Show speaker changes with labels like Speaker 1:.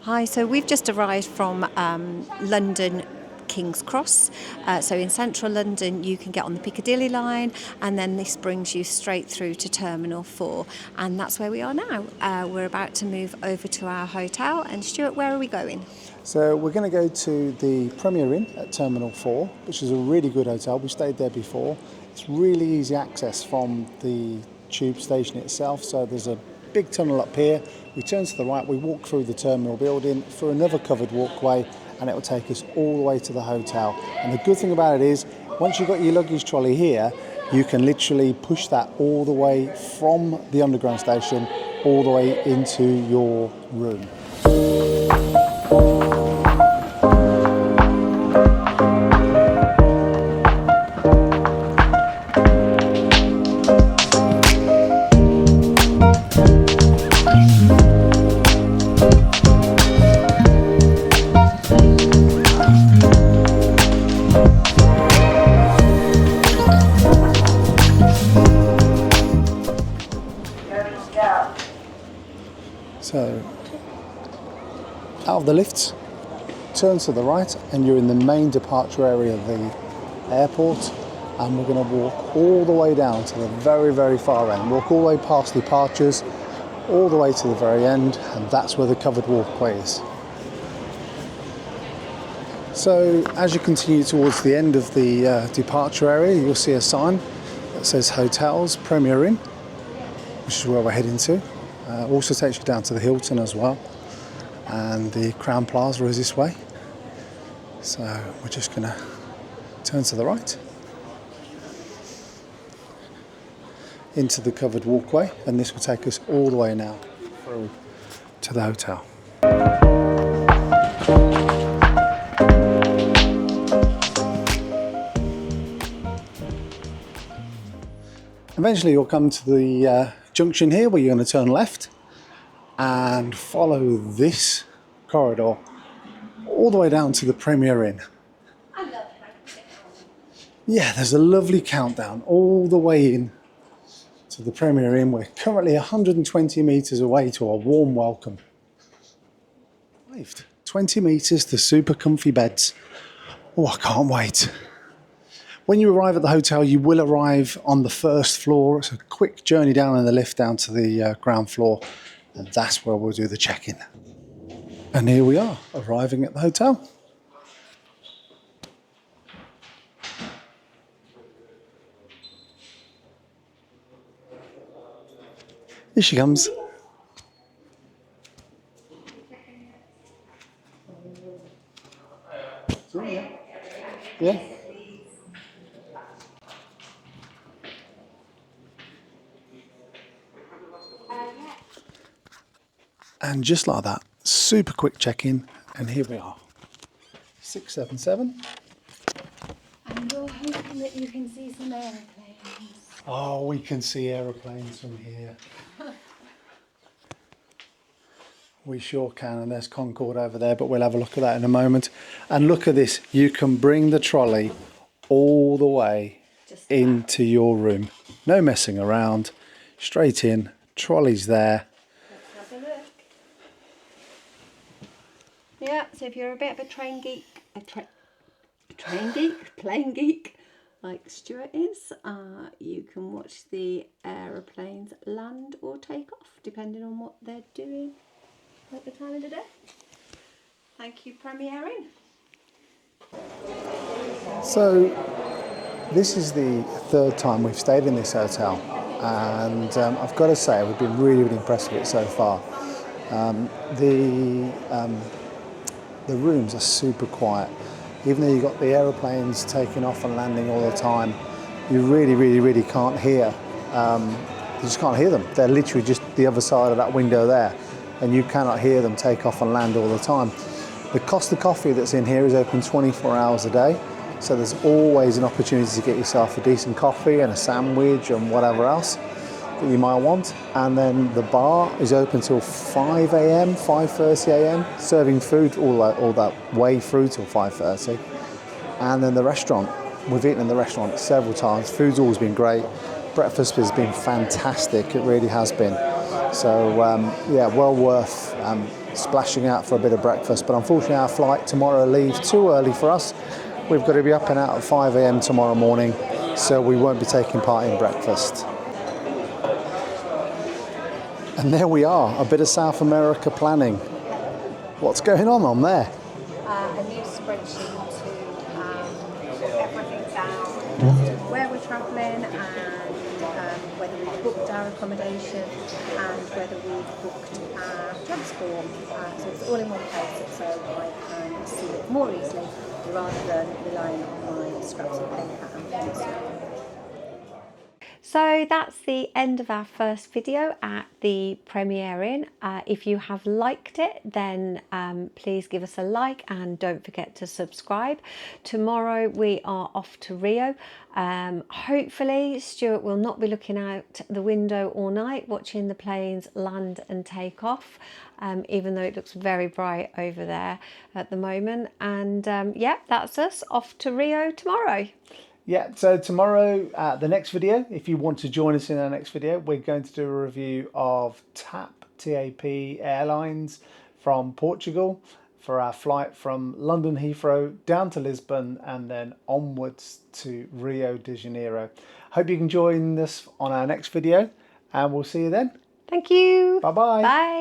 Speaker 1: Hi, so we've just arrived from London King's Cross. So in central London you can get on the Piccadilly line, and then this brings you straight through to Terminal 4, and that's where we are now. We're about to move over to our hotel. And Stuart, where are we going?
Speaker 2: So we're going to go to the Premier Inn at Terminal 4, which is a really good hotel. We stayed there before. It's really easy access from the tube station itself. So there's a big tunnel up here. We turn to the right, we walk through the terminal building, through another covered walkway, and it will take us all the way to the hotel. And the good thing about it is, once you've got your luggage trolley here, you can literally push that all the way from the underground station all the way into your room. So, out of the lifts, turn to the right, and you're in the main departure area of the airport. And we're going to walk all the way down to the very, very far end. Walk all the way past departures, all the way to the very end, and that's where the covered walkway is. So, as you continue towards the end of the departure area, you'll see a sign that says Hotels Premier Inn, which is where we're heading to. Also takes you down to the Hilton as well, and the Crown Plaza is this way. So we're just going to turn to the right into the covered walkway, and this will take us all the way now through to the hotel. Eventually you'll come to the junction here, where you're going to turn left and follow this corridor all the way down to the Premier Inn.
Speaker 1: I love countdown.
Speaker 2: Yeah, there's a lovely countdown all the way in to the Premier Inn. We're currently 120 metres away to a warm welcome. 20 metres to super comfy beds. Oh, I can't wait. When you arrive at the hotel, you will arrive on the first floor. It's a quick journey down in the lift down to the ground floor, and that's where we'll do the check-in. And here we are, arriving at the hotel. Here she comes. Yeah. And just like that, super quick check-in, and here we are. 677.
Speaker 1: And you're hoping that you can see some aeroplanes.
Speaker 2: Oh, we can see aeroplanes from here. We sure can, and there's Concorde over there, but we'll have a look at that in a moment. And look at this, you can bring the trolley all the way into your room. No messing around, straight in, trolley's there.
Speaker 1: Let's have a look. Yeah, so if you're a bit of a plane geek, like Stuart is, you can watch the aeroplanes land or take off, depending on what they're doing at the time of the day. Thank you, Premier Inn.
Speaker 2: So, this is the third time we've stayed in this hotel, and I've got to say we've been really, really impressed with it so far. The rooms are super quiet. Even though you've got the aeroplanes taking off and landing all the time, you really, really, really can't hear. You just can't hear them. They're literally just the other side of that window there, and you cannot hear them take off and land all the time. The Costa Coffee that's in here is open 24 hours a day, so there's always an opportunity to get yourself a decent coffee and a sandwich and whatever else that you might want. And then the bar is open till 5 a.m, 5:30 a.m, serving food all that way through till 5:30. And then the restaurant, we've eaten in the restaurant several times. Food's always been great. Breakfast has been fantastic, it really has been. So yeah, well worth splashing out for a bit of breakfast. But unfortunately our flight tomorrow leaves too early for us. We've got to be up and out at 5 a.m. tomorrow morning, so we won't be taking part in breakfast. And there we are, a bit of South America planning. What's going on there?
Speaker 1: A new spreadsheet to put everything down, where we're travelling and whether we've booked our accommodation and whether we've booked our transport. So it's all in one place so I can see it more easily rather than relying on my scraps of paper and pencil. So that's the end of our first video at the premiering. If you have liked it, then please give us a like and don't forget to subscribe. Tomorrow we are off to Rio. Hopefully Stuart will not be looking out the window all night watching the planes land and take off, even though it looks very bright over there at the moment. And yeah, that's us off to Rio tomorrow.
Speaker 2: Yeah, so tomorrow, the next video, if you want to join us in our next video, we're going to do a review of TAP Airlines from Portugal for our flight from London Heathrow down to Lisbon and then onwards to Rio de Janeiro. Hope you can join us on our next video and we'll see you then.
Speaker 1: Thank you.
Speaker 2: Bye-bye.
Speaker 1: Bye.